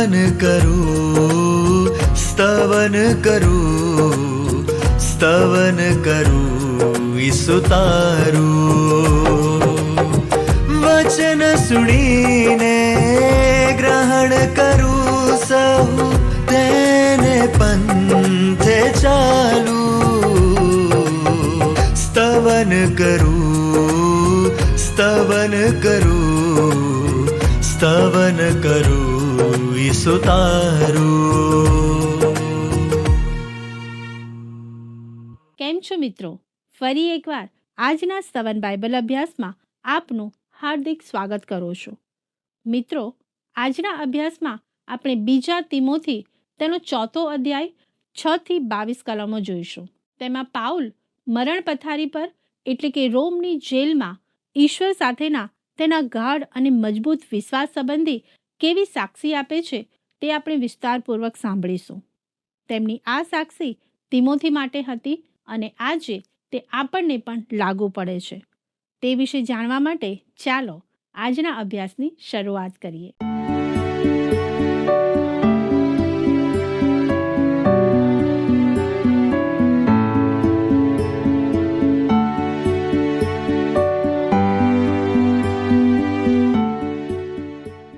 સ્તવન કરું, સ્તવન કરું, સ્તવન કરું ઈસુ તારું. વચન સુણીને ગ્રહણ કરું સહુ, તેને પંથે ચાલું. સ્તવન કરું, સ્તવન કરું, સ્તવન કરું ઈસુ તારું. કેમ છો મિત્રો? ફરી એકવાર આજના સ્તવન બાઇબલ અભ્યાસમાં આપનું હાર્દિક સ્વાગત કરું છું. મિત્રો, આજના અભ્યાસમાં આપણે બીજા તિમોથી તેનો 4 અધ્યાય 6 થી 22 કલમો જોઈશું. તેમાં પાઉલ મરણ પથારી પર એટલે કે રોમની જેલમાં ઈશ્વર સાથેના તેના ગાઢ અને મજબૂત વિશ્વાસ સંબંધી કેવી સાક્ષી આપે છે તે આપણે વિસ્તારપૂર્વક સાંભળીશું. તેમની આ સાક્ષી તિમોથી માટે હતી અને આજે તે આપણને પણ લાગુ પડે છે. તે વિશે જાણવા માટે ચાલો આજના અભ્યાસની શરૂઆત કરીએ.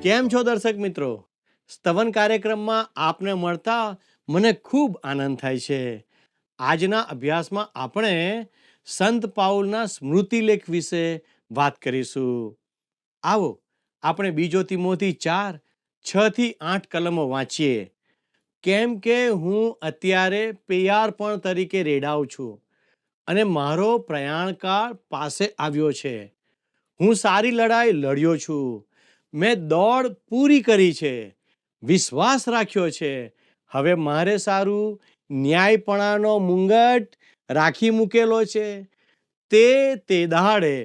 કેમ છો દર્શક મિત્રો? સ્તવન કાર્યક્રમમાં આપને મળતા મને ખૂબ આનંદ થાય છે. આજના અભ્યાસમાં આપણે સંત પાઉલના સ્મૃતિલેખ વિશે વાત કરીશું. આવો આપણે બીજો તિમોથી 4:6 થી 8 કલમો વાંચીએ. કેમ કે હું અત્યારે પેયારપણ તરીકે રેડાઉં છું અને મારો પ્રયાણકાળ પાસે આવ્યો છે. હું સારી લડાઈ લડ્યો છું, મેં દોડ પૂરી કરી છે, વિશ્વાસ રાખ્યો છે. હવે મારે સારું ન્યાયપણાનો મુંગટ રાખી મૂકેલો છે. તે દાડે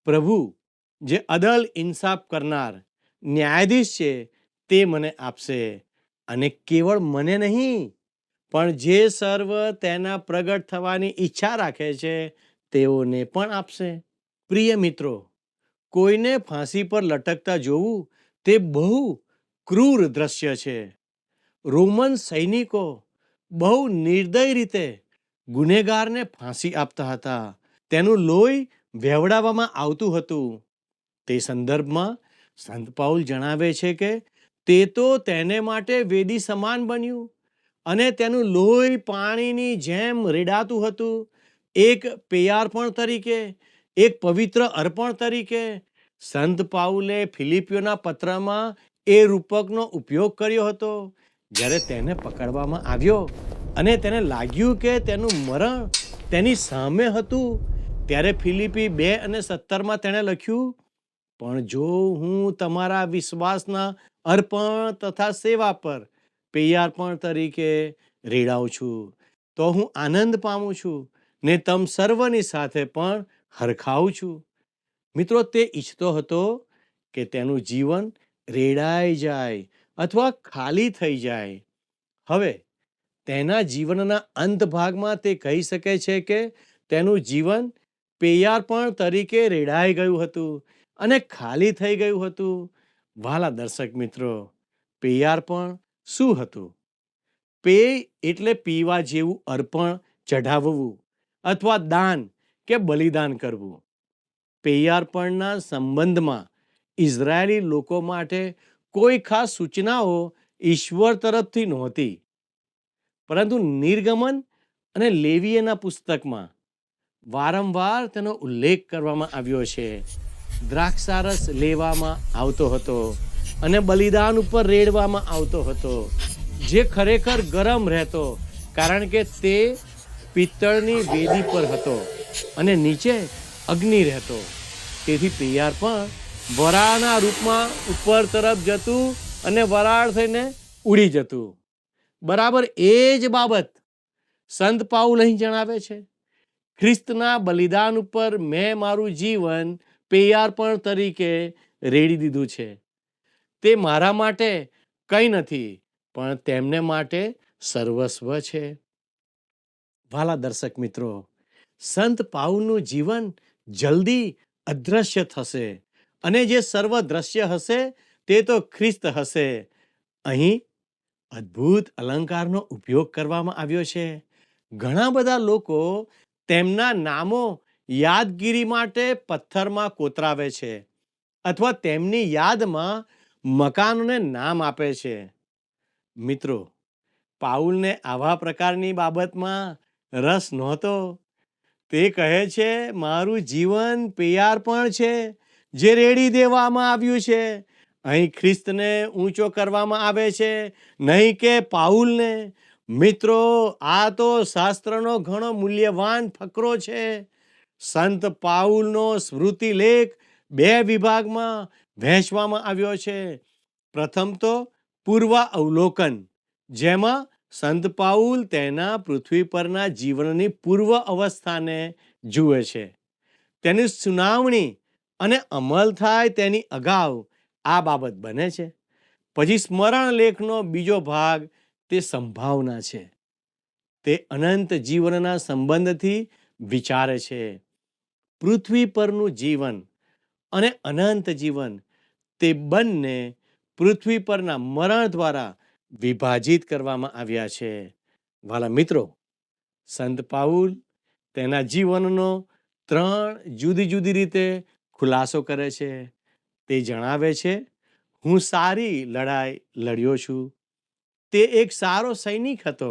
પ્રભુ જે અદલ ઇન્સાફ કરનાર ન્યાયાધીશ છે તે મને આપશે, અને કેવળ મને નહીં પણ જે સર્વ તેના પ્રગટ થવાની ઈચ્છા રાખે છે તેઓને પણ આપશે. પ્રિય મિત્રો, કોઈને ફાંસી પર લટકતા જોવું તે બહુ ક્રૂર દ્રશ્ય છે. રોમન સૈનિકો બહુ નિર્દય રીતે ગુનેગારને ફાંસી આપતા હતા. તેનું લોહી વહેવડાવવામાં આવતું હતું. તે સંદર્ભમાં સંત પાઉલ જણાવે છે કે તે તો તેને માટે વેદી સમાન બન્યું અને તેનું લોહી પાણીની જેમ રેડાતું હતું. એક પેયાર્પણ તરીકે, એક પવિત્ર અર્પણ તરીકે. સંત પાઉલે ફિલિપીઓના પત્રમાં એ રૂપકનો ઉપયોગ કર્યો હતો. જ્યારે તેને પકડવામાં આવ્યો અને તેને લાગ્યું કે તેનું મરણ તેની સામે હતું, ત્યારે ફિલિપી 2:17 તેણે લખ્યું, પણ જો હું તમારા વિશ્વાસના અર્પણ તથા સેવા પર પેયાર્પણ તરીકે રેડાઉં છું તો હું આનંદ પામું છું ને તમ સર્વની સાથે પણ હરખાવું છું. મિત્રો, તે ઈચ્છતો હતો કે તેનું જીવન રેડાઈ જાય અથવા ખાલી થઈ જાય. હવે તેના જીવનના અંત ભાગમાં તે કહી શકે છે કે તેનું જીવન પેયાર્પણ તરીકે રેડાઈ ગયું હતું અને ખાલી થઈ ગયું હતું. વહાલા દર્શક મિત્રો, પેયાર્પણ શું હતું? પેય એટલે પીવા જેવું અર્પણ ચઢાવવું અથવા દાન કે બલિદાન કરવું. પેયાર્પણના સંબંધમાં ઇઝરાયેલી લોકો માટે કોઈ ખાસ સૂચનાઓ ઈશ્વર તરફથી નહોતી, પરંતુ નિર્ગમન અને લેવીયના પુસ્તકમાં વારંવાર તેનો ઉલ્લેખ કરવામાં આવ્યો છે. દ્રાક્ષારસ લેવામાં આવતો હતો અને બલિદાન ઉપર રેડવામાં આવતો હતો, જે ખરેખર ગરમ રહેતો કારણ કે તે પિત્તળની વેદી પર હતો અને નીચે અગ્નિ રહેતો. તેથી પેયાર્પણ વરાળના રૂપમાં ઉપર તરફ જતું અને વરાળ થઈને ઉડી જતું. બરાબર એ જ બાબત સંત પાઉલ અહીં જણાવે છે. ખ્રિસ્તના બલિદાન ઉપર મેં મારું જીવન પેયાર્પણ તરીકે રેડી દીધું છે. તે મારા માટે કંઈ નથી, પણ તેમને માટે સર્વસ્વ છે. વાલા દર્શક મિત્રો, સંત પાઉલનું જીવન જલ્દી અદ્રશ્ય થશે અને જે સર્વ દ્રશ્ય હશે તે તો ખ્રિસ્ત હશે. અહીં અદ્ભુત અલંકારનો ઉપયોગ કરવામાં આવ્યો છે. ઘણા બધા લોકો તેમના નામો યાદગીરી માટે પથ્થરમાં કોતરાવે છે અથવા તેમની યાદમાં મકાનોને નામ આપે છે. મિત્રો, પાઉલને આવા પ્રકારની બાબતમાં રસ નહોતો. તે કહે છે, મારું જીવન પૈયારપણ છે જે રેડી દેવામાં આવ્યું છે. અહીં ખ્રિસ્તને ઊંચો કરવામાં આવે છે, નહીં કે પાઉલને. મિત્રો, આ તો શાસ્ત્રનો ઘણો મૂલ્યવાન ફકરો છે. સંત પાઉલનો સ્મૃતિલેખ 2 વિભાગમાં વહેંચવામાં આવ્યો છે. પ્રથમ તો પૂર્વ અવલોકન, જેમાં સંત પાઉલ તેના પૃથ્વી પરના જીવનની પૂર્વ અવસ્થાને જુએ છે. તેની સુનાવણી અને અમલ થાય તેની અગાઉ આ બાબત બને છે. પછી સ્મરણ લેખનો બીજો ભાગ તે સંભાવના છે. તે અનંત જીવનના સંબંધથી વિચારે છે. પૃથ્વી પરનું જીવન અને અનંત જીવન, તે બંને પૃથ્વી પરના મરણ દ્વારા વિભાજિત કરવામાં આવ્યા છે. વાલા મિત્રો, સંત પાઉલ તેના જીવનનો 3 જુદી જુદી રીતે ખુલાસો કરે છે. તે જણાવે છે, હું સારી લડાઈ લડ્યો છું. તે એક સારો સૈનિક હતો.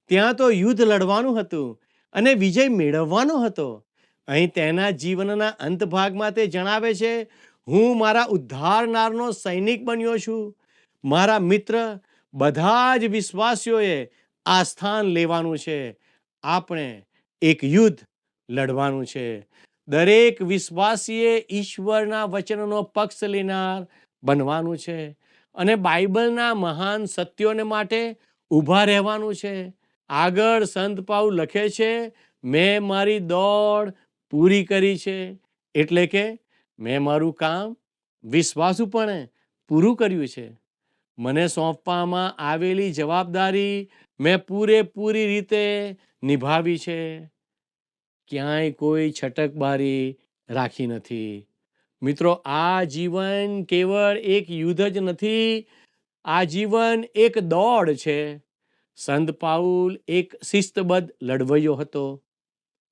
ત્યાં તો યુદ્ધ લડવાનું હતું અને વિજય મેળવવાનો હતો. અહીં તેના જીવનના અંત ભાગમાં તે જણાવે છે, હું મારા ઉદ્ધારનારનો સૈનિક બન્યો છું. મારા મિત્ર બધા જ વિશ્વાસીઓએ આ સ્થાન લેવાનું છે. આપણે એક યુદ્ધ લડવાનું છે. દરેક વિશ્વાસીએ ઈશ્વરના વચનનો પક્ષ લેનાર બનવાનું છે અને બાઇબલના મહાન સત્યોને માટે ઊભા રહેવાનું છે. આગળ સંત પાઉલ લખે છે, મેં મારી દોડ પૂરી કરી છે. એટલે કે મેં મારું કામ વિશ્વાસુપણે પૂરું કર્યું છે. મને સોંપવામાં આવેલી જવાબદારી મેં પૂરેપૂરી રીતે નિભાવી છે. ક્યાંય કોઈ છટકબારી રાખી નથી. મિત્રો, આ જીવન કેવળ એક યુદ્ધ જ નથી, આ જીવન એક દોડ છે. સંત પાઉલ એક શિસ્તબદ્ધ લડવૈયો હતો,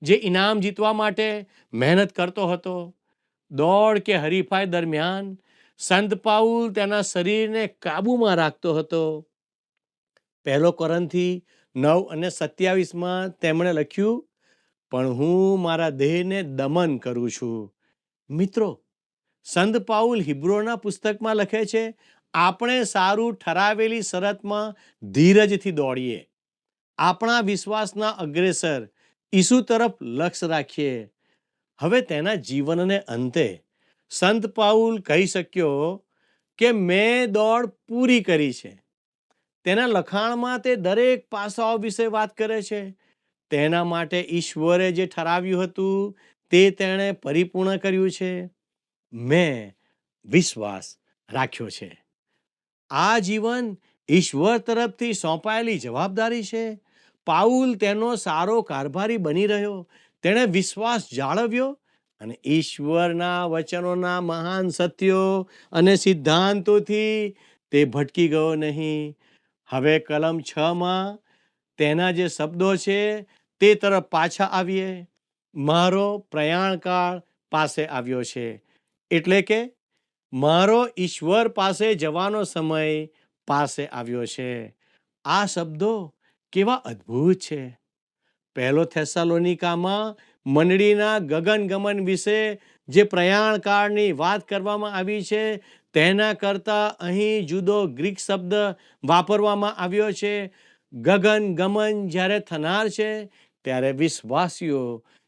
જે ઇનામ જીતવા માટે મહેનત કરતો હતો. દોડ કે હરીફાઈ દરમિયાન સંત પાઉલ તેના શરીરને કાબૂમાં રાખતો હતો. 1 કોરિન્થી 9:27 તેમણે લખ્યું, પણ હું મારા દેહને દમન કરું છું. મિત્રો, સંત પાઉલ હિબ્રોના પુસ્તકમાં લખે છે, આપણે સારું ઠરાવેલી શરતમાં ધીરજથી દોડીએ. આપણા વિશ્વાસના અગ્રેસર ઈસુ તરફ લક્ષ્ય રાખીએ. હવે તેના જીવનને અંતે સંત પાઉલ કહી શક્યો કે મેં દોડ પૂરી કરી છે. તેના લખાણમાં તે દરેક પાસાઓ વિશે વાત કરે છે. તેના માટે ઈશ્વરે જે ઠરાવ્યું હતું તે તેણે પરિપૂર્ણ કર્યું છે. મેં વિશ્વાસ રાખ્યો છે. આ જીવન ઈશ્વર તરફથી સોંપાયેલી જવાબદારી છે. પાઉલ તેનો સારો કારભારી બની રહ્યો. તેણે વિશ્વાસ જાળવ્યો અને ઈશ્વરના વચનોના મહાન સત્યો અને સિદ્ધાંતોથી તે ભટકી ગયો નહીં. હવે કલમ 6માં તેના જે શબ્દો છે તે તરફ પાછા આવીએ. મારો પ્રયાણકાળ પાસે આવ્યો છે. એટલે કે મારો ઈશ્વર પાસે જવાનો સમય પાસે આવ્યો છે. આ શબ્દો કેવા અદ્ભુત છે. 1 થેસ્સાલોનિકામાં મંડળીના ગગનગમન વિશે જે પ્રયાણકાળની વાત કરવામાં આવી છે, તેના કરતાં અહીં જુદો ગ્રીક શબ્દ વાપરવામાં આવ્યો છે. ગગનગમન જ્યારે થનાર છે ત્યારે વિશ્વાસીઓ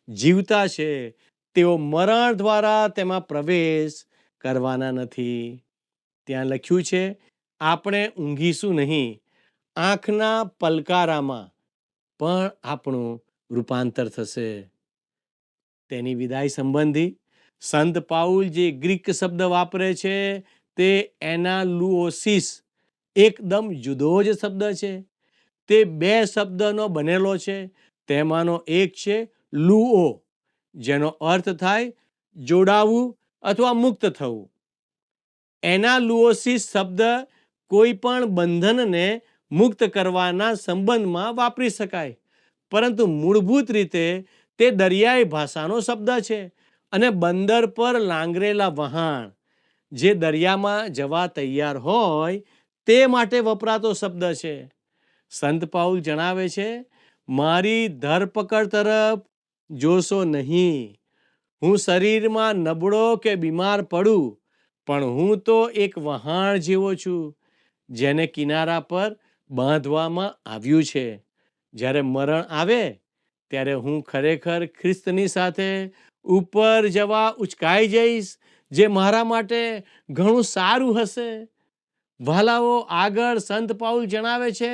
જીવતા છે, તેઓ મરણ દ્વારા તેમાં પ્રવેશ કરવાના નથી. ત્યાં લખ્યું છે, આપણે ઊંઘીશું નહીં, આંખના પલકારામાં પણ આપણું રૂપાંતર થશે. તેની વિદાય સંબંધી સંત પાઉલ જે ગ્રીક શબ્દ વાપરે છે તે એનાલુઓસિસ એકદમ જુદો જ શબ્દ છે. તે 2 શબ્દનો બનેલો છે. તેમાંનો એક છે લુઓ, જેનો અર્થ થાય જોડાવું અથવા મુક્ત થવું. એનાલુઓસિસ શબ્દ કોઈ પણ બંધનને મુક્ત કરવાના સંબંધમાં વાપરી શકાય, પરંતુ મૂળભૂત રીતે તે દરિયાઈ ભાષાનો શબ્દ છે અને બંદર પર લાંગરેલા વહાણ જે દરિયામાં જવા તૈયાર હોય તે માટે વપરાતો શબ્દ છે. સંત પાઉલ જણાવે છે, મારી ધરપકડ તરફ જોશો નહીં. હું શરીરમાં નબળો કે બીમાર પડું, પણ હું તો એક વહાણ જેવો છું જેને કિનારા પર બાંધવામાં આવ્યું છે. જ્યારે મરણ આવે ત્યારે હું ખરેખર ખ્રિસ્તની સાથે ઉપર જવા ઉચકાઈ જઈશ, જે મારા માટે ઘણું સારું હશે. વહાલાઓ, આગળ સંત પાઉલ જણાવે છે,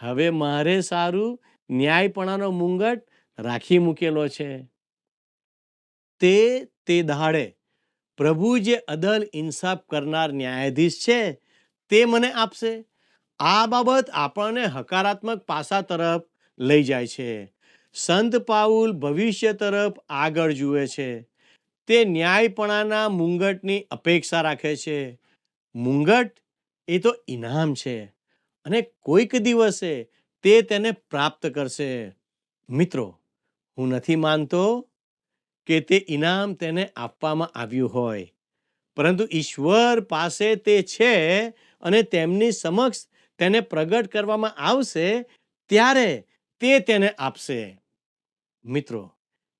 હવે મારે સારું ન્યાયપણાનો મુંગટ રાખી મૂકેલો છે. તે દાડે પ્રભુ જે અદલ ઇન્સાફ કરનાર ન્યાયાધીશ છે તે મને આપશે. આ બાબત આપણને હકારાત્મક પાસા તરફ લઈ જાય છે. સંત પાઉલ ભવિષ્ય તરફ આગળ જુએ છે. તે ન્યાયપણાના મુંગટની અપેક્ષા રાખે છે. મુંગટ એ તો ઇનામ છે અને કોઈક દિવસે તે તેને પ્રાપ્ત કરશે. મિત્રો, હું નથી માનતો કે તે ઇનામ તેને આપવામાં આવ્યું હોય, પરંતુ ઈશ્વર પાસે તે છે અને તેમની સમક્ષ તેને પ્રગટ કરવામાં આવશે ત્યારે તે તેને આપશે. મિત્રો,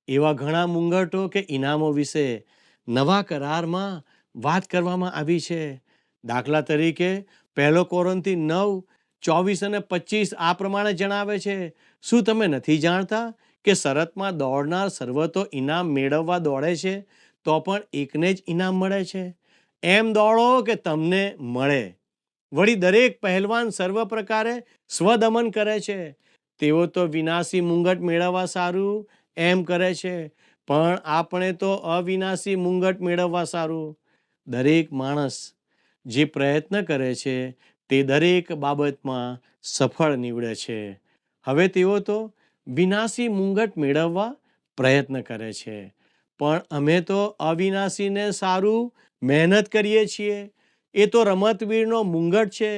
એવા ઘણા મુંગટો કે ઇનામો વિશે નવા કરારમાં વાત કરવામાં આવી છે. દાખલા તરીકે 1 કોરિન્થી 9:24 અને 25 આ પ્રમાણે જણાવે છે, શું તમે નથી જાણતા કે શરતમાં દોડનાર સર્વ તો ઇનામ મેળવવા દોડે છે, તો પણ એકને જ ઇનામ મળે છે. એમ દોડો કે તમને મળે. વળી દરેક પહેલવાન સર્વ પ્રકારે સ્વદમન કરે છે. તેઓ તો વિનાશી મુંગટ મેળવવા સારું એમ કરે છે, પણ આપણે તો અવિનાશી મુંગટ મેળવવા સારું. દરેક માણસ જે પ્રયત્ન કરે છે તે દરેક બાબતમાં સફળ નીવડે છે. હવે તેઓ તો વિનાશી મુંગટ મેળવવા પ્રયત્ન કરે છે, પણ અમે તો અવિનાશીને સારું મહેનત કરીએ છીએ. એ તો રમતવીરનો મુંગટ છે,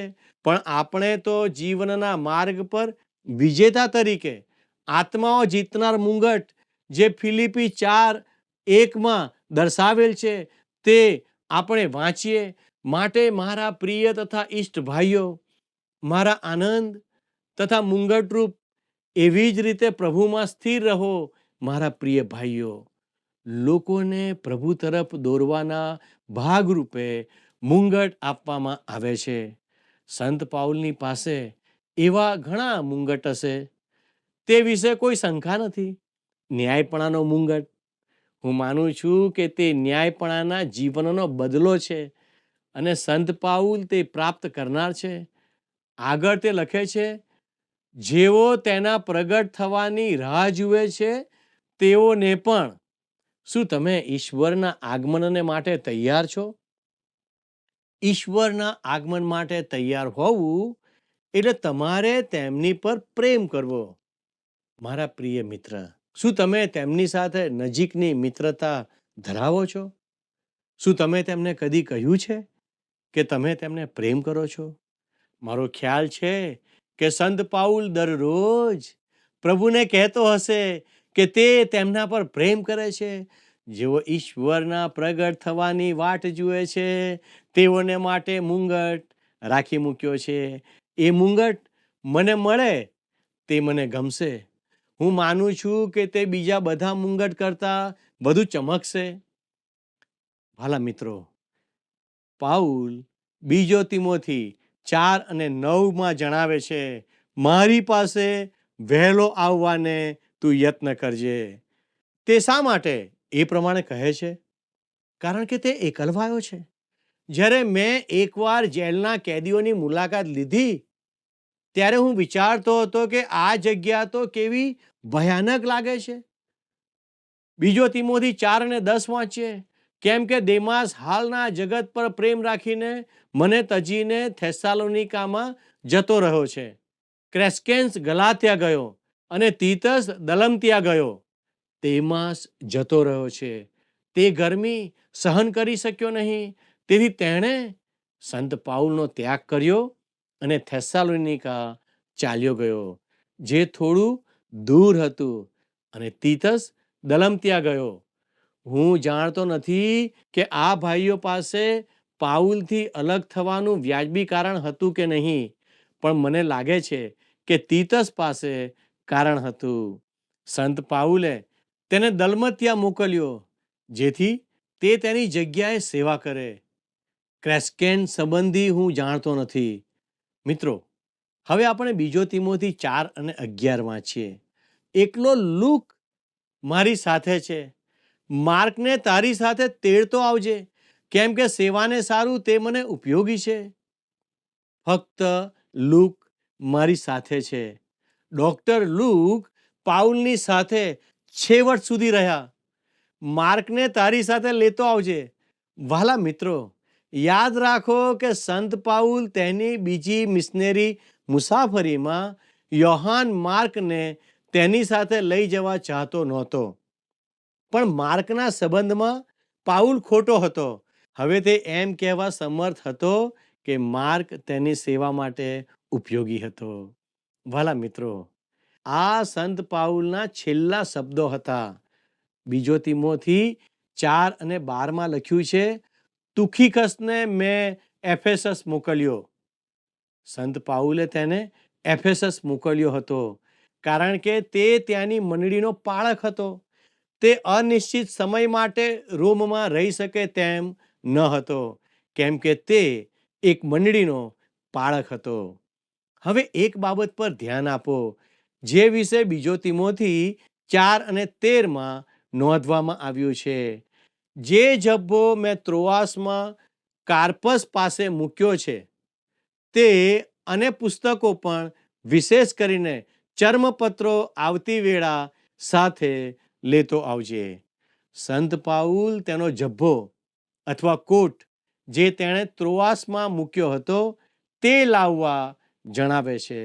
પણ આપણે તો જીવનના માર્ગ પર વિજેતા તરીકે આત્માઓ જીતનાર મુંગટ જે ફિલિપી 4:1 દર્શાવેલ છે તે આપણે વાંચીએ. માટે મારા પ્રિય તથા ઈષ્ટ ભાઈઓ, મારા આનંદ તથા મુંગટરૂપ એવી જ રીતે પ્રભુમાં સ્થિર રહો. મારા પ્રિય ભાઈઓ, લોકોને પ્રભુ તરફ દોરવાના ભાગરૂપે મુંગટ આપવામાં આવે છે. સંત પાઉલની પાસે એવા ઘણા મુંગટ હશે, તે વિશે કોઈ શંકા નથી. ન્યાયપણાનો મુંગટ, હું માનું છું કે તે ન્યાયપણાના જીવનનો બદલો છે અને સંત પાઉલ તે પ્રાપ્ત કરનાર છે. આગળ તે લખે છે, જેઓ તેના પ્રગટ થવાની રાહ જુએ છે તેઓને પણ. શું તમે ઈશ્વરના આગમનને માટે તૈયાર છો? ઈશ્વરના આગમન માટે તૈયાર હોવું એટલે તમારે તેમની પર પ્રેમ કરવો. મારા પ્રિય મિત્ર, શું તમે તેમની સાથે નજીકની મિત્રતા ધરાવો છો? શું તમે તેમને કદી કહ્યું છે કે તમે તેમને પ્રેમ કરો છો? મારો ખ્યાલ છે કે સંત પાઉલ દરરોજ પ્રભુને કહેતો હશે કે તે તેમના પર પ્રેમ કરે છે. જેઓ ઈશ્વરના પ્રગટ થવાની વાટ જુએ છે તેઓને માટે મુંગટ રાખી મૂક્યો છે. એ મુંગટ મને મળે તે મને ગમશે. હું માનું છું કે તે બીજા બધા મુંગટ કરતાં વધુ ચમકશે. ભાલા મિત્રો, પાઉલ 2 તિમોથી 4:9 જણાવે છે, મારી પાસે વહેલો આવવાને તું યત્ન કરજે. તે શા માટે એ પ્રમાણે કહે છે? કારણ કે તે એકલવાયો છે. જ્યારે મેં એકવાર જેલના કેદીઓની મુલાકાત લીધી ત્યારે હું વિચારતો હતો કે આ જગ્યા તો કેવી ભયાનક લાગે છે. 2 તિમોથી 4:10 વાંચીએ, કેમ કે દેમાસ હાલના જગત પર પ્રેમ રાખીને મને તજીને થેસાલોનિકામાં જતો રહ્યો છે. ક્રેસ્કેન્સ ગલાત્યા ગયો અને તીતસ દલમતિયા ગયો. દેમાસ જતો રહ્યો છે. તે ગરમી સહન કરી શક્યો નહીં, તેથી તેણે સંત પાઉલનો ત્યાગ કર્યો અને થેસાલોનિકા ચાલ્યો ગયો, જે થોડું દૂર હતું, અને તીતસ દલમતિયા ગયો. હું જાણતો નથી કે આ ભાઈઓ પાસે પાઉલથી અલગ થવાનું વ્યાજબી કારણ હતું કે નહીં, પણ મને લાગે છે કે તીતસ પાસે કારણ હતું. સંત પાઉલે તેને દલમતિયા મોકલ્યો, જેથી તે તેની જગ્યાએ સેવા કરે. ક્રેસ્કેન સંબંધી હું જાણતો નથી. મિત્રો, હવે આપણે બીજો તિમોથી 4:11 વાંચીએ. એકલો લૂક મારી સાથે છે, માર્કને તારી સાથે તેડતો આવજે, કેમ કે સેવાને સારું તે મને ઉપયોગી છે. ફક્ત લૂક મારી સાથે છે. ડોક્ટર લૂક પાઉલની સાથે છેવટ સુધી રહ્યા. માર્કને તારી સાથે લેતો આવજે. વહાલા મિત્રો, યાદ રાખો કે સંત પાઉલ તેની બીજી મિશનરી મુસાફરીમાં યોહાન માર્કને તેની સાથે લઈ જવા ચાહતો નહોતો, પણ માર્કના સંબંધમાં પાઉલ ખોટો હતો. હવે તે એમ કહેવા સમર્થ હતો કે માર્ક તેની સેવા માટે ઉપયોગી હતો. વહાલા મિત્રો, આ સંત પાઉલના છેલ્લા શબ્દો હતા. બીજો તિમોથી 4:12 લખ્યું છે, તુખિકસને મેં એફેસસ મોકલ્યો. સંત પાઉલે તેને એફેસસ મોકલ્યો હતો, કારણ કે તે ત્યાંની મંડળીનો પાળક હતો. તે અનિશ્ચિત સમય માટે રોમમાં રહી શકે તેમ ન હતો, કેમ કે તે એક મંડળીનો પાળક હતો. હવે એક બાબત પર ધ્યાન આપો, જે વિશે બીજો તિમોથી 4:13 નોંધવામાં આવ્યું છે. જે જબ્બો મેં ત્રોઆસમાં કાર્પસ પાસે મૂક્યો છે, તે અને પુસ્તકો પણ, વિશેષ કરીને ચર્મપત્રો આવતી વેળા સાથે લેતો આવજે. સંત પાઉલ તેનો જબ્બો અથવા કોટ જે તેણે ત્રોઆસમાં મૂક્યો હતો તે લાવવા જણાવે છે.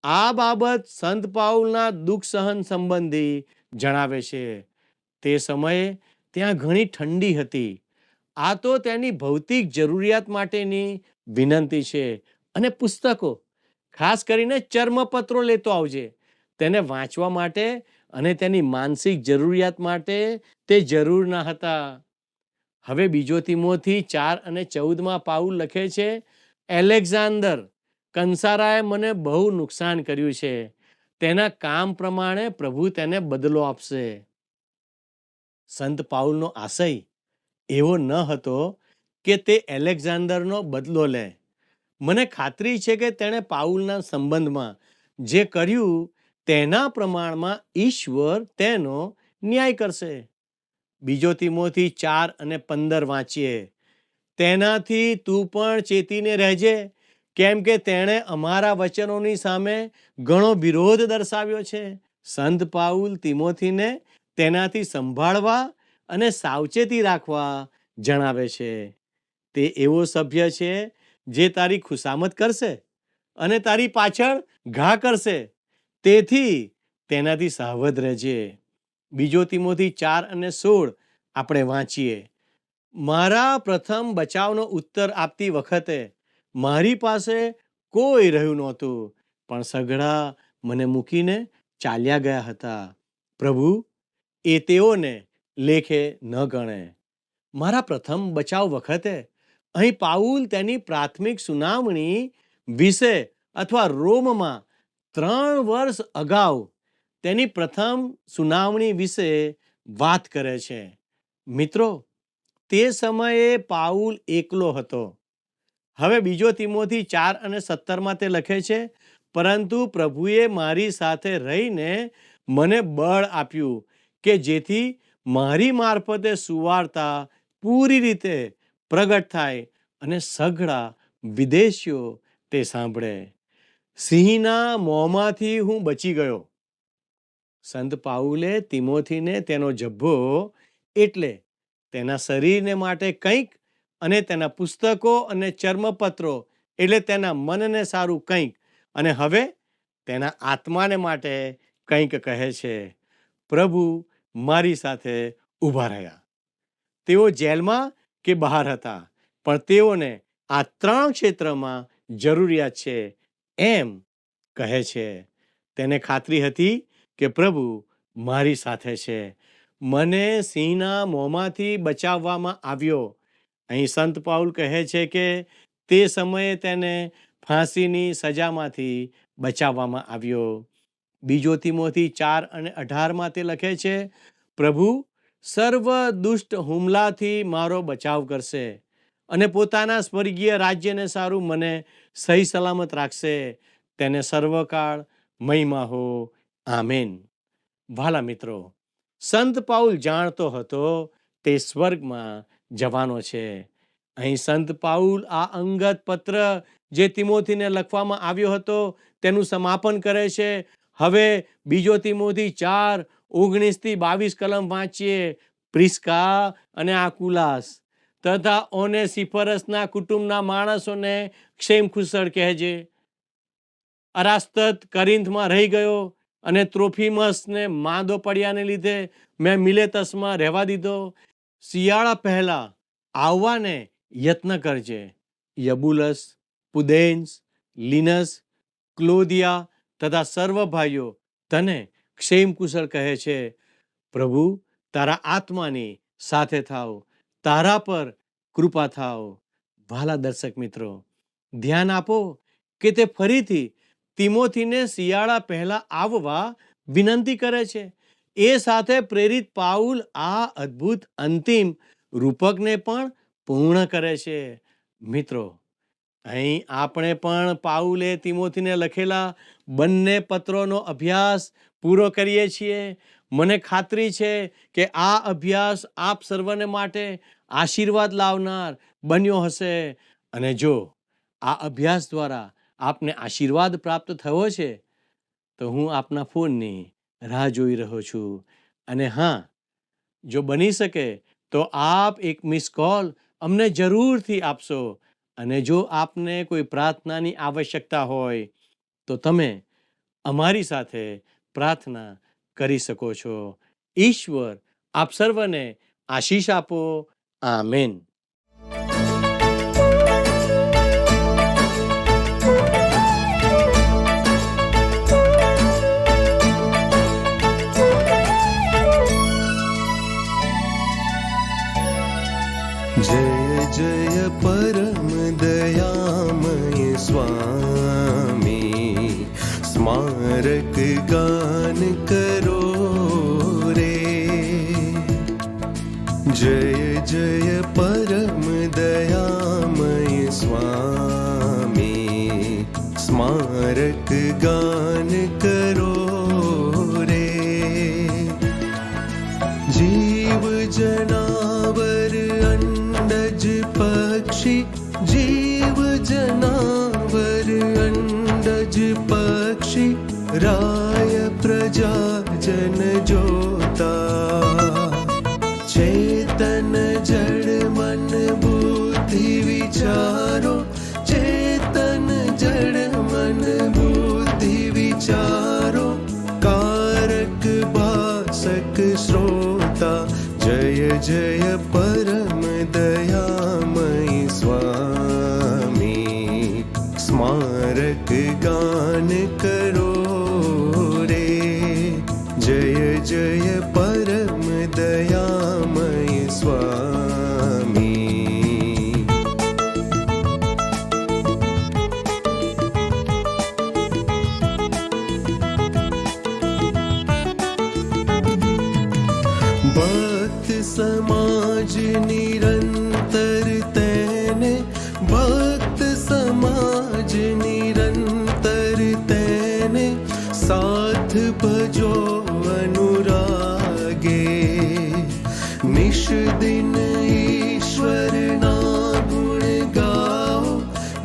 આ બાબત સંત પાઉલના દુઃખ સહન સંબંધી જણાવે છે. તે સમયે ત્યાં ઘણી ઠંડી હતી. આ તો તેની ભૌતિક જરૂરિયાત માટેની વિનંતી છે. અને પુસ્તકો, ખાસ કરીને ચર્મપત્રો લેતો આવજે. તેને વાંચવા માટે અને તેની માનસિક જરૂરિયાત માટે તે જરૂરના હતા. હવે બીજો તિમોથી 4:14 પાઉલ લખે છે, એલેક્ઝાન્ડર કંસારાએ મને બહુ નુકસાન કર્યું છે. તેના કામ પ્રમાણે પ્રભુ તેને બદલો આપશે. સંત પાઉલનો આશય એવો ન હતો કે તે એલેક્ઝાન્ડરનો બદલો લે. મને ખાતરી છે કે તેણે પાઉલના સંબંધમાં જે કર્યું તેના પ્રમાણમાં ઈશ્વર તેનો ન્યાય કરશે. બીજો તિમોથી 4:15 વાંચીએ. તેનાથી તું પણ ચેતીને રહેજે, કેમ કે તેણે અમારા વચનોની સામે ઘણો વિરોધ દર્શાવ્યો છે. સંત પાઉલ તિમોથીને તેનાથી સંભાળવા અને સાવચેતી રાખવા જણાવે છે. તે એવો સભ્ય છે જે તારી ખુશામત કરશે અને તારી પાછળ ઘા કરશે. તેથી તેનાથી સાવધ રહેજે. બીજો તિમોથી 4:16 આપણે વાંચીએ. મારા પ્રથમ બચાવનો ઉત્તર આપતી વખતે મારી પાસે કોઈ રહ્યું નહોતું, પણ સઘળા મને મૂકીને ચાલ્યા ગયા હતા. પ્રભુ એ તેઓને લેખે ન ગણે. મારા પ્રથમ બચાવ વખતે અહીં પાઉલ તેની પ્રાથમિક સુનાવણી વિશે અથવા રોમમાં 3 વર્ષ અગાઉ તેની પ્રથમ સુનાવણી વિશે વાત કરે છે. મિત્રો, તે સમયે પાઉલ એકલો હતો. હવે બીજો તિમોથી 4:17 તે લખે છે, પરંતુ પ્રભુએ મારી સાથે રહીને મને બળ આપ્યું કે જેથી મારી મારફતે સુવાર્તા પૂરી રીતે પ્રગટ થાય અને સઘળા વિદેશીઓ તે સાંભળે. સિંહના મોંમાંથી હું બચી ગયો. સંત પાઉલે તિમોથીને તેનો જબ્બો એટલે તેના શરીરને માટે કંઈક, અને તેના પુસ્તકો અને ચર્મપત્રો એટલે તેના મનને સારું કંઈક, અને હવે તેના આત્માને માટે કંઈક કહે છે. પ્રભુ મારી સાથે ઊભા રહ્યા. તેઓ જેલમાં કે બહાર હતા, પણ તેઓને આ 3 ક્ષેત્રમાં જરૂરિયાત છે એમ કહે છે. તેને ખાતરી હતી કે પ્રભુ મારી સાથે છે. મને સિંહના મોંમાંથી બચાવવામાં આવ્યો. અહીં સંત પાઉલ કહે છે કે તે સમયે તેને ફાંસીની સજામાંથી બચાવવામાં આવ્યો. બીજો તિમોથી 4:18 તે લખે છે, પ્રભુ સર્વ દુષ્ટ હુમલાથી મારો બચાવ કરશે અને પોતાના સ્વર્ગીય રાજ્યને સારું મને સહી સલામત રાખશે. તેને સર્વકાળ મહિમા હો. આમેન. ભાલા મિત્રો, સંત પાઉલ જાણતો હતો તે સ્વર્ગમાં જવાનો છે. અહીં સંત પાઉલ આ અંગત પત્ર જે તિમોથીને લખવામાં આવ્યો હતો તેનું સમાપન કરે છે. હવે બીજો તિમોથી 4:19-22 કલમ વાંચીએ. પ્રિસ્કા અને આકુલાસ તથા ઓનેસિફરસના કુટુંબના માણસોને ક્ષેમ કુશળ કહેજે. અરાસ્તત કરિન્થમાં રહી ગયો અને ત્રોફિમસને માંદો પડ્યાને લીધે મેં મિલેતસમાં રહેવા દીધો. શિયાળા પહેલા આવવાને યત્ન કરજે. યબુલસ, પુદેન્સ, લિનસ, ક્લોદિયા તથા સર્વ ભાઈઓ તને ક્ષેમ કુશળ કહે છે. પ્રભુ તારા આત્માની સાથે થાવ. તારા પર કૃપા થાવ. ભાલા દર્શક મિત્રો, ધ્યાન આપો કે તે ફરીથી તિમોથીને શિયાળા પહેલા આવવા વિનંતી કરે છે. એ સાથે પ્રેરિત પાઉલ આ અદ્ભુત અંતિમ રૂપકને પણ પૂર્ણ કરે છે. મિત્રો, અહીં આપણે પણ પાઉલે તિમોથીને લખેલા બંને પત્રોનો અભ્યાસ પૂરો કરીએ છીએ. મને ખાતરી છે કે આ અભ્યાસ આપ સર્વને માટે આશીર્વાદ લાવનાર બન્યો હશે. અને જો આ અભ્યાસ દ્વારા આપને આશીર્વાદ પ્રાપ્ત થયો છે તો હું આપના ફોનની રાહ જોઈ રહ્યો છું. અને હા, જો બની શકે તો આપ એક મિસ કોલ અમને જરૂરથી આપશો. અને જો આપને કોઈ પ્રાર્થનાની આવશ્યકતા હોય તો તમે અમારી સાથે પ્રાર્થના કરી શકો છો. ઈશ્વર આપ સર્વને આશીષ આપો. આમેન. जय जय परम दयामय स्वामी, स्मारक गान करो रे. जय जय परम दयामय स्वामी, स्मारक गान करो रे. जीव जनावर अंडज पक्षी, जीव जनावर अंडज पक्षी, राय प्रजा जन जोता. चेतन जड़ मन बुद्धि विचारो, चेतन जड़ मन बुद्धि विचारो, कारक भासक श्रोता. जय जय परम दयामय स्वामी, स्मारक गान करो रे. जय जय परम दयामय स्वामी. भक्त समाज निरंतर तेने, भक्त समाज निरंतर तेने, साथ भजो अनुरागे. निश दिन ईश्वर ना गुण गाओ,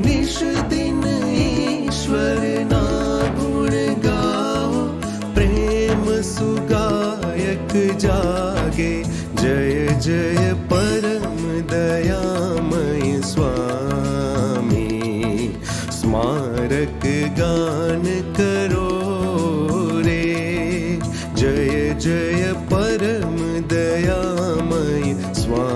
निश दिन ईश्वर ना गुण गाओ, प्रेम सुगायक जागे. जय जय परम दयामय स्वामी, स्मारक गान करो रे. जय जय परम दयामय स्वामी.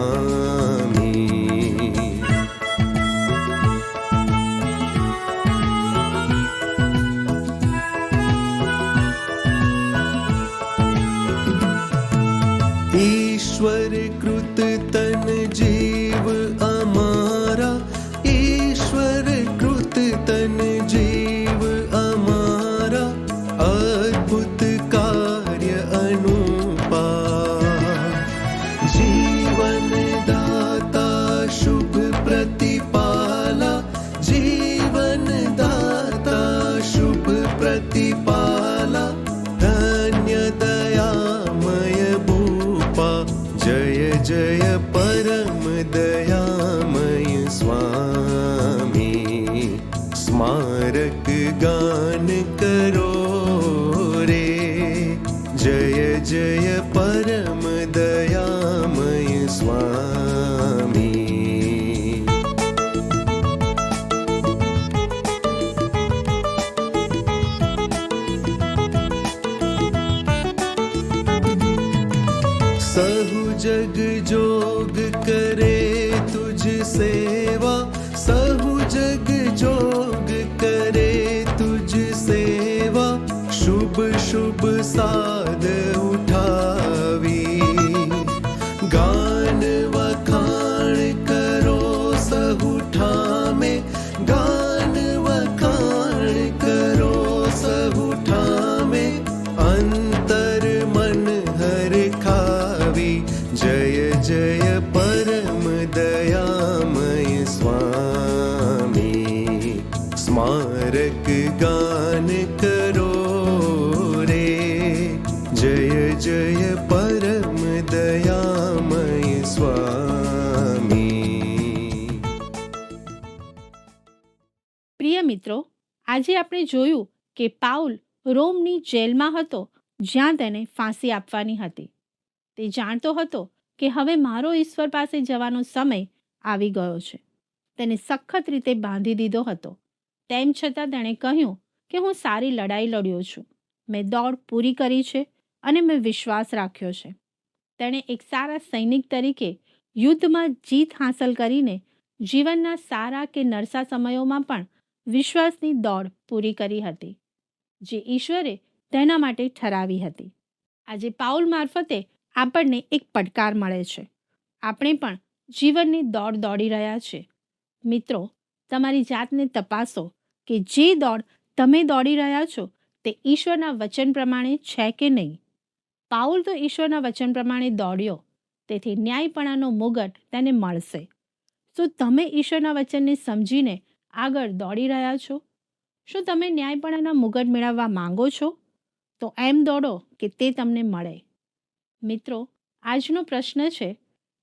परम दयामय स्वामी स्मारक गान करो रे जय जय परम दयामय स्वामी सहु जग जोग करे तुझ सेवा सहु जग जोग करे तुझ सेवा शुभ शुभ साध उठावी गान वखाण करो सहु ठामे गान वखाण करो सहु ठामे अंतर मन हर खावी जय जय परम दयामय स्वामी स्मारक गान करो रे जय जय परम दयामय स्वामी પ્રિય મિત્રો, આજે આપણે જોયું કે પાઉલ રોમની જેલમાં હતો જ્યાં તેને ફાંસી આપવાની હતી. તે જાણતો હતો કે હવે મારો ઈશ્વર પાસે જવાનો સમય આવી ગયો છે. તેને સખત રીતે બાંધી દીધો હતો. તેમ છતાં તેણે કહ્યું કે હું સારી લડાઈ લડ્યો છું, મેં દોડ પૂરી કરી છે અને મેં વિશ્વાસ રાખ્યો છે. તેણે એક સારા સૈનિક તરીકે યુદ્ધમાં જીત હાંસલ કરીને જીવનના સારા કે નરસા સમયોમાં પણ વિશ્વાસની દોડ પૂરી કરી હતી, જે ઈશ્વરે તેના માટે ઠરાવી હતી. આજે પાઉલ મારફતે આપણને એક પડકાર મળે છે. આપણે પણ જીવનની દોડ દોડી રહ્યા છે. મિત્રો, તમારી જાતને તપાસો કે જે દોડ તમે દોડી રહ્યા છો તે ઈશ્વરના વચન પ્રમાણે છે કે નહીં. પાઉલ તો ઈશ્વરના વચન પ્રમાણે દોડ્યો, તેથી ન્યાયપણાનો મુગટ તેને મળશે. શું તમે ઈશ્વરના વચનને સમજીને આગળ દોડી રહ્યા છો? શું તમે ન્યાયપણાના મુગટ મેળવવા માંગો છો? તો એમ દોડો કે તે તમને મળે. મિત્રો, આજનો પ્રશ્ન છે,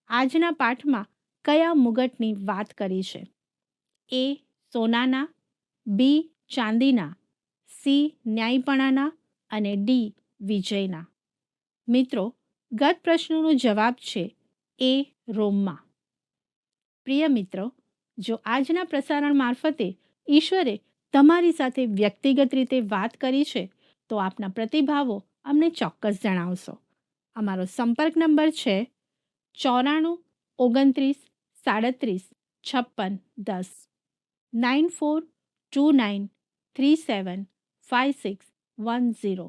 આજના પાઠમાં કયા મુગટની વાત કરી છે? એ સોનાના, બી ચાંદીના, સી ન્યાયપણાના અને ડી વિજયના. મિત્રો, ગત પ્રશ્નનો જવાબ છે એ રોમમાં. પ્રિય મિત્રો, જો આજના પ્રસારણ મારફતે ઈશ્વરે તમારી સાથે વ્યક્તિગત રીતે વાત કરી છે તો આપના પ્રતિભાવો અમને ચોક્કસ જણાવશો. અમારો સંપર્ક નંબર છે 94 29 37 56 10 9429375610.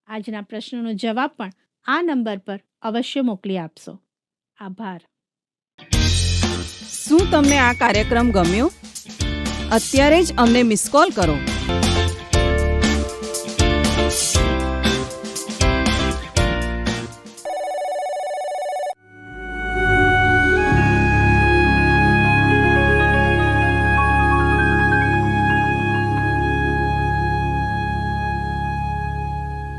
આજના પ્રશ્નનો જવાબ પણ આ નંબર પર અવશ્ય મોકલી આપશો. આભાર. શું તમને આ કાર્યક્રમ ગમ્યો? અત્યારે જ અમને મિસ કોલ કરો.